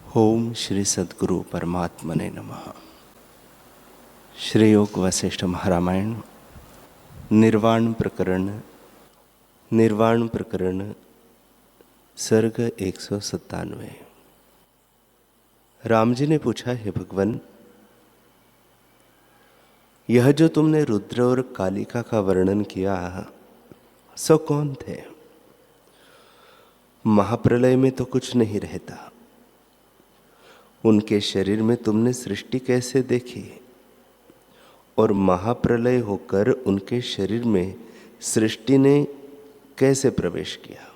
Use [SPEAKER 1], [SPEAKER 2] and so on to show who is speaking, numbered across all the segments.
[SPEAKER 1] ओम श्री सद्गुरु परमात्मने नमः। श्री योग वशिष्ठ महारामायण निर्वाण प्रकरण सर्ग 197। राम जी ने पूछा, हे भगवान, यह जो तुमने रुद्र और कालिका का वर्णन किया सो कौन थे? महाप्रलय में तो कुछ नहीं रहता, उनके शरीर में तुमने सृष्टि कैसे देखी? और महाप्रलय होकर उनके शरीर में सृष्टि ने कैसे प्रवेश किया?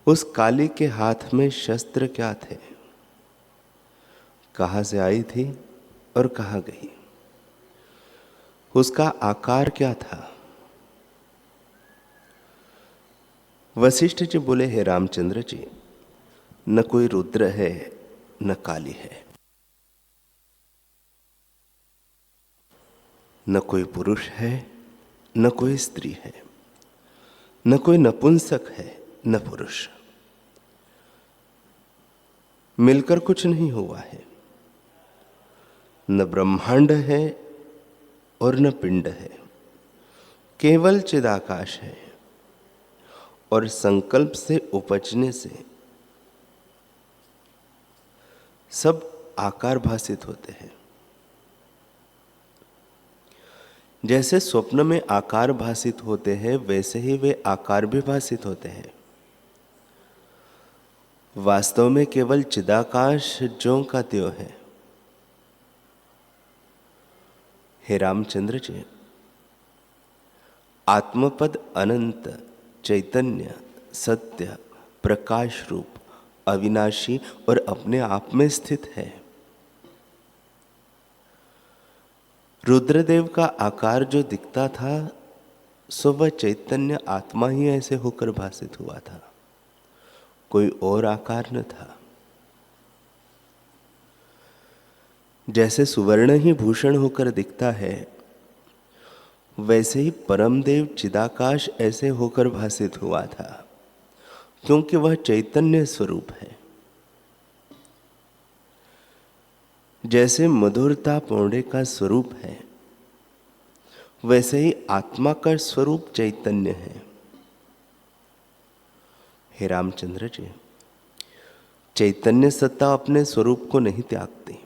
[SPEAKER 1] उस काली के हाथ में शस्त्र क्या थे? कहां से आई थी और कहां गई? उसका आकार क्या था? वशिष्ठ जी बोले, हे रामचंद्र जी, न कोई रुद्र है न काली है, न कोई पुरुष है न कोई स्त्री है, न कोई नपुंसक है न पुरुष। मिलकर कुछ नहीं हुआ है। न ब्रह्मांड है और न पिंड है, केवल चिदाकाश है। और संकल्प से उपजने से सब आकार भासित होते हैं। जैसे स्वप्न में आकार भासित होते हैं, वैसे ही वे आकार भी भासित होते हैं। वास्तव में केवल चिदाकाश ज्यों का त्यों है। हे रामचंद्र जी, आत्मपद अनंत चैतन्य सत्य प्रकाश रूप अविनाशी और अपने आप में स्थित है। रुद्रदेव का आकार जो दिखता था सो वह चैतन्य आत्मा ही ऐसे होकर भासित हुआ था, कोई और आकार न था। जैसे सुवर्ण ही भूषण होकर दिखता है, वैसे ही परमदेव चिदाकाश ऐसे होकर भासित हुआ था, क्योंकि वह चैतन्य स्वरूप है। जैसे मधुरता पौंडे का स्वरूप है, वैसे ही आत्मा का स्वरूप चैतन्य है। हे रामचंद्र जी, चैतन्य सत्ता अपने स्वरूप को नहीं त्यागती,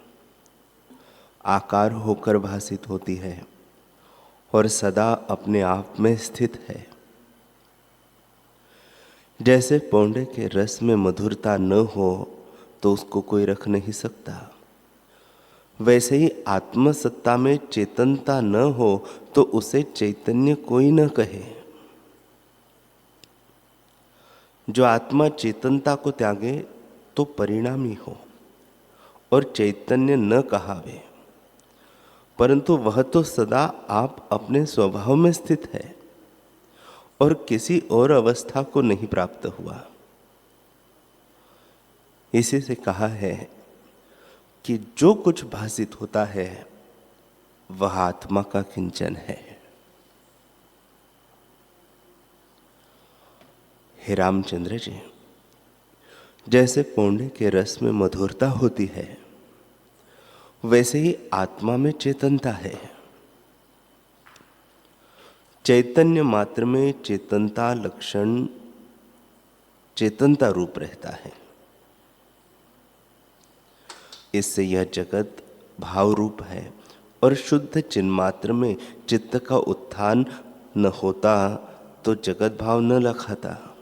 [SPEAKER 1] आकार होकर भासित होती है और सदा अपने आप में स्थित है। जैसे पौंडे के रस में मधुरता न हो तो उसको कोई रख नहीं सकता, वैसे ही आत्मसत्ता में चेतनता न हो तो उसे चैतन्य कोई न कहे। जो आत्मा चेतनता को त्यागे तो परिणामी हो और चैतन्य न कहावे, परंतु वह तो सदा आप अपने स्वभाव में स्थित है और किसी और अवस्था को नहीं प्राप्त हुआ। इसी से कहा है कि जो कुछ भासित होता है वह आत्मा का किंचन है। हे रामचंद्र जी, जैसे पौंडे के रस में मधुरता होती है, वैसे ही आत्मा में चेतनता है। चैतन्य मात्र में चेतनता लक्षण चेतनता रूप रहता है। इससे यह जगत भाव रूप है और शुद्ध चिन्मात्र में चित्त का उत्थान न होता तो जगत भाव न लखाता।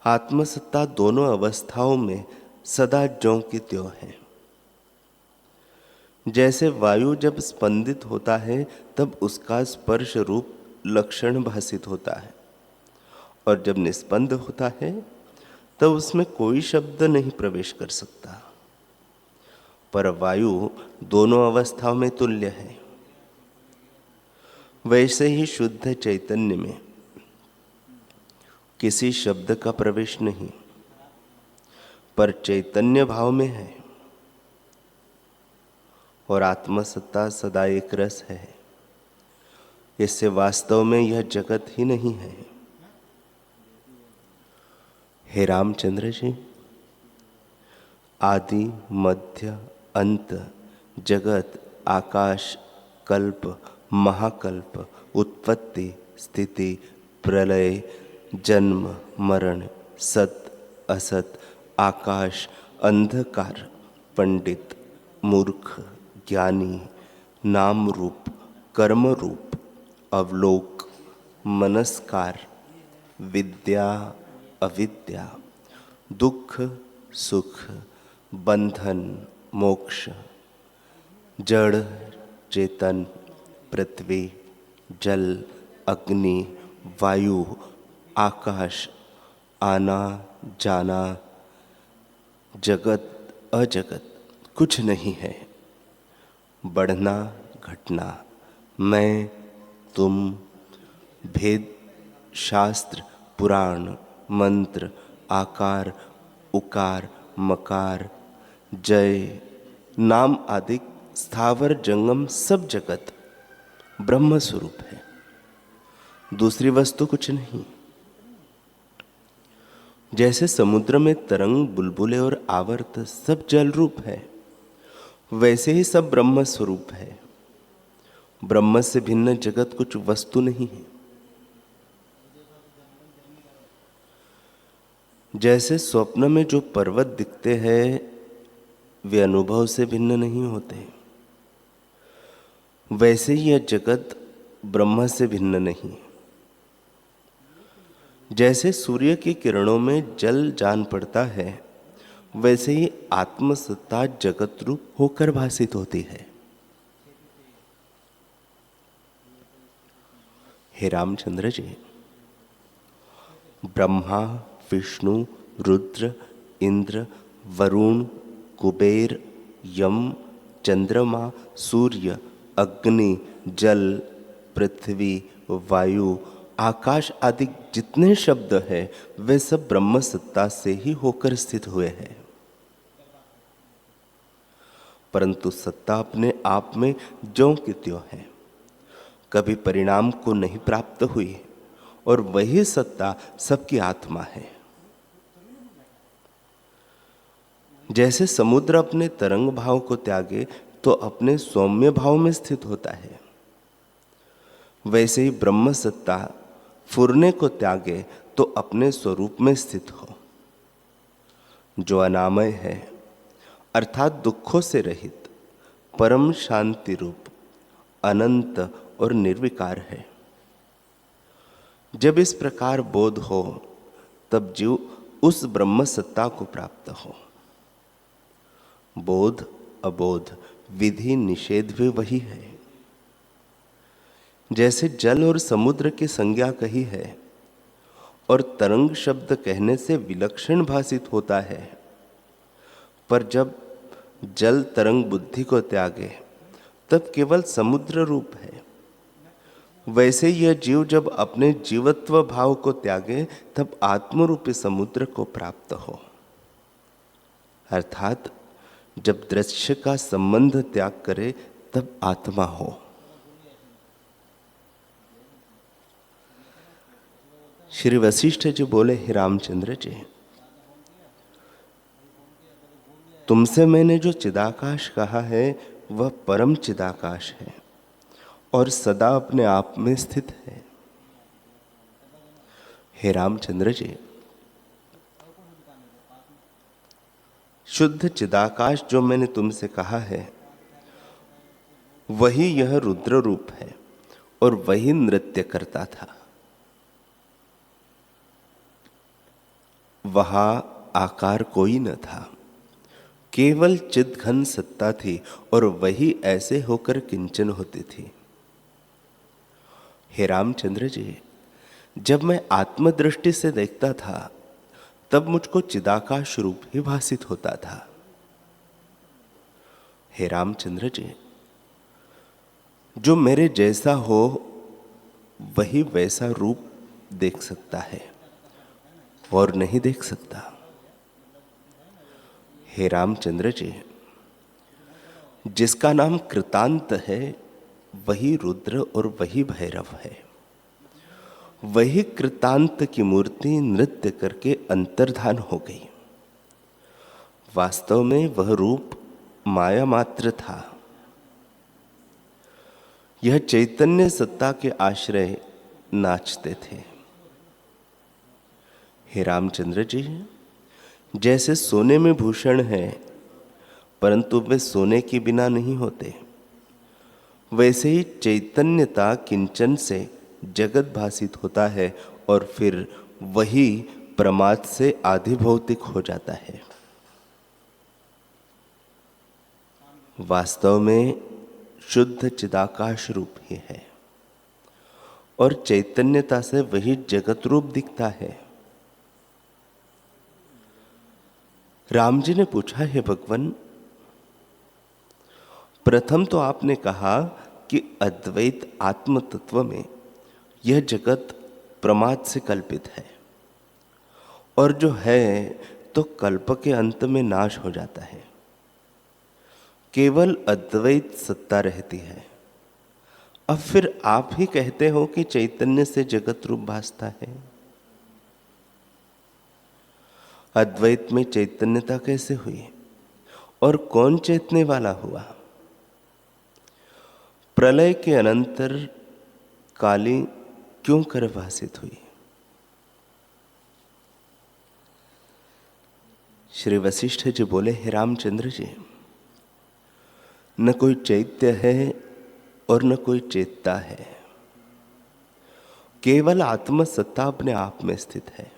[SPEAKER 1] आत्मसत्ता दोनों अवस्थाओं में सदा ज्यों की त्यों है। जैसे वायु जब स्पंदित होता है तब उसका स्पर्श रूप लक्षण भासित होता है, और जब निस्पंद होता है तब उसमें कोई शब्द नहीं प्रवेश कर सकता। पर वायु दोनों अवस्थाओं में तुल्य है। वैसे ही शुद्ध चैतन्य में किसी शब्द का प्रवेश नहीं, पर चैतन्य भाव में है। और आत्मसत्ता सदा एक रस है। इससे वास्तव में यह जगत ही नहीं है। हे रामचंद्र जी, आदि मध्य अंत, जगत, आकाश, कल्प, महाकल्प, उत्पत्ति, स्थिति, प्रलय, जन्म, मरण, सत, असत, आकाश, अंधकार, पंडित, मूर्ख, ज्ञानी, नाम रूप, कर्म रूप, अवलोक, मनस्कार, विद्या, अविद्या, दुख, सुख, बंधन, मोक्ष, जड़, चेतन, पृथ्वी, जल, अग्नि, वायु, आकाश, आना जाना, जगत, अजगत कुछ नहीं है। बढ़ना, घटना, मैं, तुम, भेद, शास्त्र, पुराण, मंत्र, आकार, उकार, मकार, जय, नाम आदि स्थावर जंगम सब जगत ब्रह्म स्वरूप है, दूसरी वस्तु कुछ नहीं। जैसे समुद्र में तरंग, बुलबुले और आवर्त सब जल रूप है, वैसे ही सब ब्रह्म स्वरूप है। ब्रह्म से भिन्न जगत कुछ वस्तु नहीं है। जैसे स्वप्न में जो पर्वत दिखते हैं वे अनुभव से भिन्न नहीं होते, वैसे ही यह जगत ब्रह्म से भिन्न नहीं। जैसे सूर्य की किरणों में जल जान पड़ता है, वैसे ही आत्मसत्ता जगत रूप होकर भासित होती है। हे रामचंद्र जी, ब्रह्मा, विष्णु, रुद्र, इंद्र, वरुण, कुबेर, यम, चंद्रमा, सूर्य, अग्नि, जल, पृथ्वी, वायु, आकाश आदि जितने शब्द हैं वे सब ब्रह्म सत्ता से ही होकर स्थित हुए हैं। परंतु सत्ता अपने आप में ज्यों की त्यों है, कभी परिणाम को नहीं प्राप्त हुई और वही सत्ता सबकी आत्मा है। जैसे समुद्र अपने तरंग भाव को त्यागे तो अपने सौम्य भाव में स्थित होता है, वैसे ही ब्रह्म सत्ता फुरने को त्यागे तो अपने स्वरूप में स्थित हो, जो अनामय है अर्थात दुखों से रहित, परम शांति रूप, अनंत और निर्विकार है। जब इस प्रकार बोध हो तब जीव उस ब्रह्म सत्ता को प्राप्त हो। बोध, अबोध, विधि, निषेध भी वही है। जैसे जल और समुद्र की संज्ञा कही है और तरंग शब्द कहने से विलक्षण भासित होता है, पर जब जल तरंग बुद्धि को त्यागे तब केवल समुद्र रूप है। वैसे यह जीव जब अपने जीवत्व भाव को त्यागे तब आत्मरूपी समुद्र को प्राप्त हो, अर्थात जब दृश्य का संबंध त्याग करे तब आत्मा हो। श्री वशिष्ठ जी बोले, हे रामचंद्र जी, तुमसे मैंने जो चिदाकाश कहा है वह परम चिदाकाश है और सदा अपने आप में स्थित है। हे रामचंद्र जी, शुद्ध चिदाकाश जो मैंने तुमसे कहा है वही यह रुद्र रूप है और वही नृत्य करता था। वहां आकार कोई न था, केवल चिद्घन सत्ता थी और वही ऐसे होकर किंचन होती थी। हे रामचंद्र जी, जब मैं आत्मदृष्टि से देखता था तब मुझको चिदाकाश रूप ही भासित होता था। हे रामचंद्र जी, जो मेरे जैसा हो वही वैसा रूप देख सकता है और नहीं देख सकता। हे रामचंद्र जी, जिसका नाम कृतांत है वही रुद्र और वही भैरव है। वही कृतांत की मूर्ति नृत्य करके अंतर्धान हो गई। वास्तव में वह रूप माया मात्र था। यह चैतन्य सत्ता के आश्रय नाचते थे। हे रामचंद्र जी, जैसे सोने में भूषण है परंतु वे सोने के बिना नहीं होते, वैसे ही चैतन्यता किंचन से जगत भासित होता है और फिर वही प्रमाद से आधिभौतिक हो जाता है। वास्तव में शुद्ध चिदाकाश रूप ही है और चैतन्यता से वही जगत रूप दिखता है। राम जी ने पूछा, हे भगवान, प्रथम तो आपने कहा कि अद्वैत आत्म तत्व में यह जगत प्रमाद से कल्पित है और जो है तो कल्प के अंत में नाश हो जाता है। केवल अद्वैत सत्ता रहती है। अब फिर आप ही कहते हो कि चैतन्य से जगत रूप भासता है। अद्वैत में चैतन्यता कैसे हुई और कौन चेतने वाला हुआ? प्रलय के अनंतर काली क्यों कर भासित हुई? श्री वशिष्ठ जी बोले, हे रामचंद्र जी, न कोई चैत्य है और न कोई चेतता है। केवल आत्म सत्ता अपने आप में स्थित है।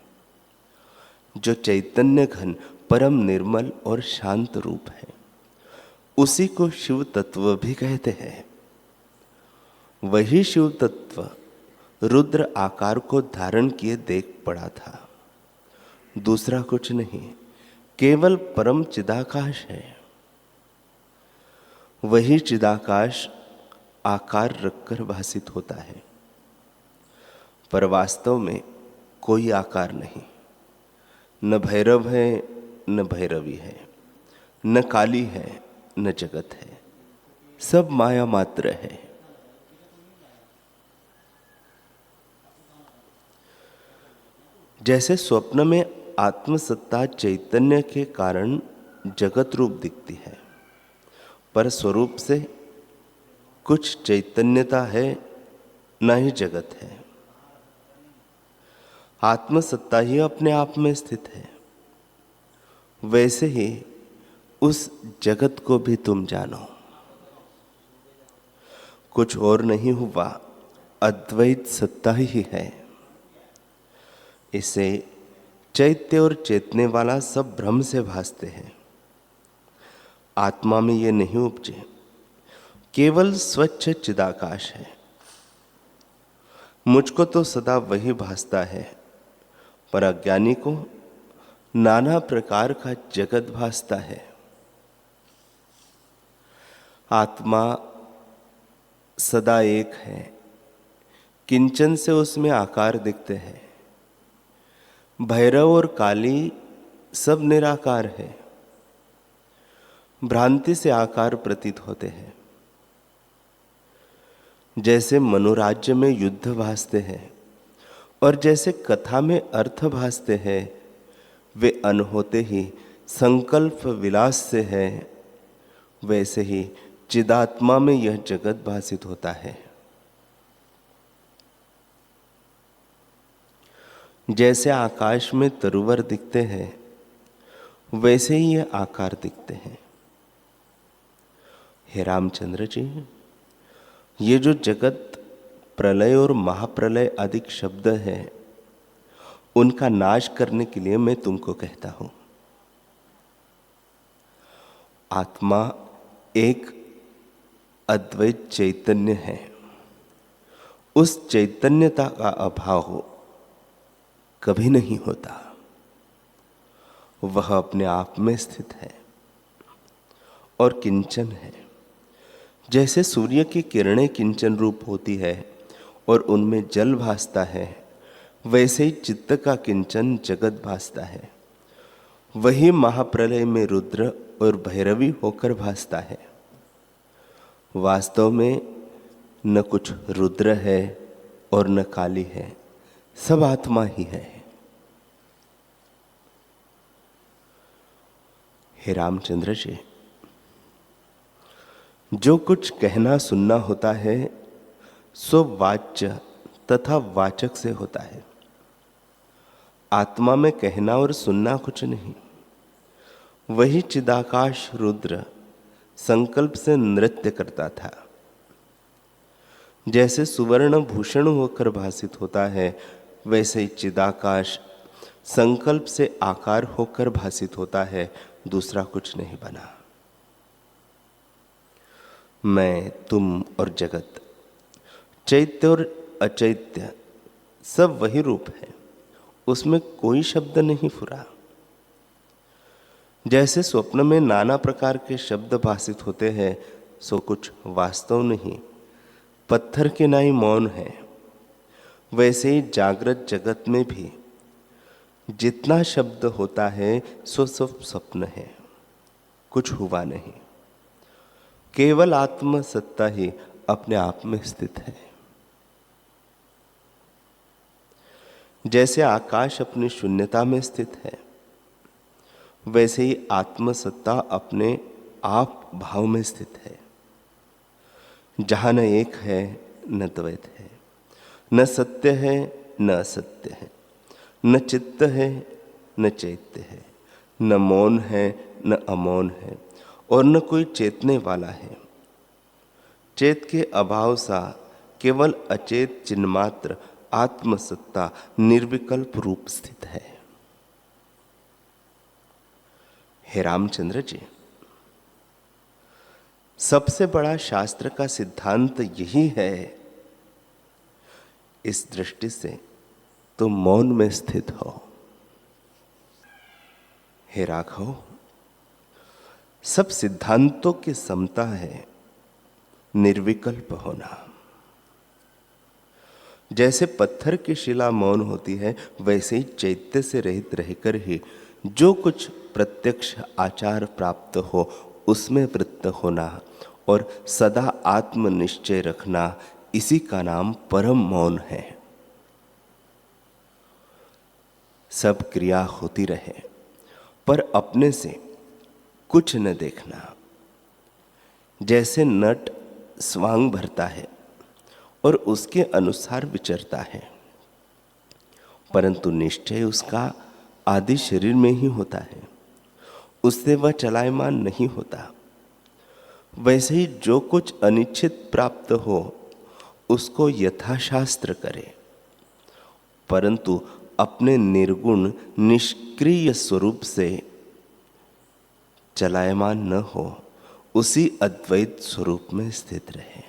[SPEAKER 1] जो चैतन्य घन परम निर्मल और शांत रूप है, उसी को शिव तत्व भी कहते हैं। वही शिव तत्व रुद्र आकार को धारण किए देख पड़ा था। दूसरा कुछ नहीं, केवल परम चिदाकाश है। वही चिदाकाश आकार रखकर भासित होता है, पर वास्तव में कोई आकार नहीं। न भैरव है न भैरवी है, न काली है न जगत है, सब माया मात्र है। जैसे स्वप्न में आत्मसत्ता चैतन्य के कारण जगत रूप दिखती है, पर स्वरूप से कुछ चैतन्यता है, न ही जगत है। आत्मसत्ता ही अपने आप में स्थित है। वैसे ही उस जगत को भी तुम जानो। कुछ और नहीं हुआ, अद्वैत सत्ता ही है। इसे चैत्य और चेतने वाला सब भ्रम से भासते हैं। आत्मा में ये नहीं उपजे, केवल स्वच्छ चिदाकाश है। मुझको तो सदा वही भासता है, पर अज्ञानी को नाना प्रकार का जगत भासता है। आत्मा सदा एक है, किंचन से उसमें आकार दिखते हैं। भैरव और काली सब निराकार है, भ्रांति से आकार प्रतीत होते हैं। जैसे मनोराज्य में युद्ध भासते हैं और जैसे कथा में अर्थ भासते हैं, वे अनहोते ही संकल्प विलास से है, वैसे ही चिदात्मा में यह जगत भासित होता है। जैसे आकाश में तरुवर दिखते हैं, वैसे ही ये आकार दिखते हैं। हे रामचंद्र जी, ये जो जगत प्रलय और महाप्रलय आदि शब्द हैं, उनका नाश करने के लिए मैं तुमको कहता हूं। आत्मा एक अद्वैत चैतन्य है। उस चैतन्यता का अभाव कभी नहीं होता। वह अपने आप में स्थित है और किंचन है। जैसे सूर्य की किरणें किंचन रूप होती है और उनमें जल भासता है, वैसे ही चित्त का किंचन जगत भासता है। वही महाप्रलय में रुद्र और भैरवी होकर भासता है। वास्तव में न कुछ रुद्र है और न काली है, सब आत्मा ही है। हे रामचंद्र जी, जो कुछ कहना सुनना होता है सो वाच्य तथा वाचक से होता है। आत्मा में कहना और सुनना कुछ नहीं। वही चिदाकाश रुद्र संकल्प से नृत्य करता था। जैसे सुवर्ण भूषण होकर भासित होता है, वैसे ही चिदाकाश संकल्प से आकार होकर भासित होता है, दूसरा कुछ नहीं बना। मैं, तुम और जगत, चैत्य और अचैत्य सब वही रूप है, उसमें कोई शब्द नहीं फुरा। जैसे स्वप्न में नाना प्रकार के शब्द भासित होते हैं, सो कुछ वास्तव नहीं, पत्थर के नाई मौन है। वैसे ही जागृत जगत में भी जितना शब्द होता है सो सब स्वप्न है, कुछ हुआ नहीं। केवल आत्म सत्ता ही अपने आप में स्थित है। जैसे आकाश अपनी शून्यता में स्थित है, वैसे ही आत्मसत्ता अपने आप भाव में स्थित है। जहां न एक है न द्वैत है, न सत्य है न असत्य है, न चित्त है न चैत्य है, न मौन है न अमौन है, और न कोई चेतने वाला है। चेत के अभाव सा केवल अचेत चिन्मात्र आत्मसत्ता निर्विकल्प रूप स्थित है। हे रामचंद्र जी, सबसे बड़ा शास्त्र का सिद्धांत यही है। इस दृष्टि से तुम मौन में स्थित हो। हे राघव, सब सिद्धांतों की समता है निर्विकल्प होना। जैसे पत्थर की शिला मौन होती है, वैसे ही चैत्य से रहित रहकर ही जो कुछ प्रत्यक्ष आचार प्राप्त हो उसमें वृत्त होना और सदा आत्मनिश्चय रखना, इसी का नाम परम मौन है। सब क्रिया होती रहे पर अपने से कुछ न देखना। जैसे नट स्वांग भरता है और उसके अनुसार विचरता है, परंतु निश्चय उसका आदि शरीर में ही होता है, उससे वह चलायमान नहीं होता। वैसे ही जो कुछ अनिश्चित प्राप्त हो उसको यथाशास्त्र करे, परंतु अपने निर्गुण निष्क्रिय स्वरूप से चलायमान न हो, उसी अद्वैत स्वरूप में स्थित रहे।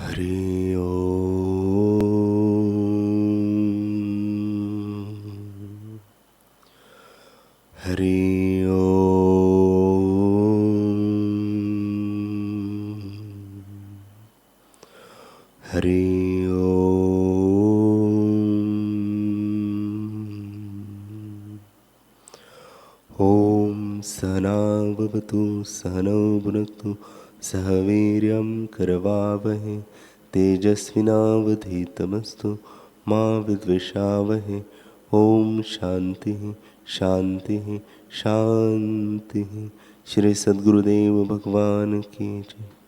[SPEAKER 1] हरि ओम, हरि ओम, हरि ओम। ओम सहना भवतु सहनौ भुनक्तु सह वीर्यं करवावहै तेजस्विनावधीतमस्तु मा विद्विषावहै। ओम शांति शांति शांति। श्री सद्गुरुदेव भगवान की जय।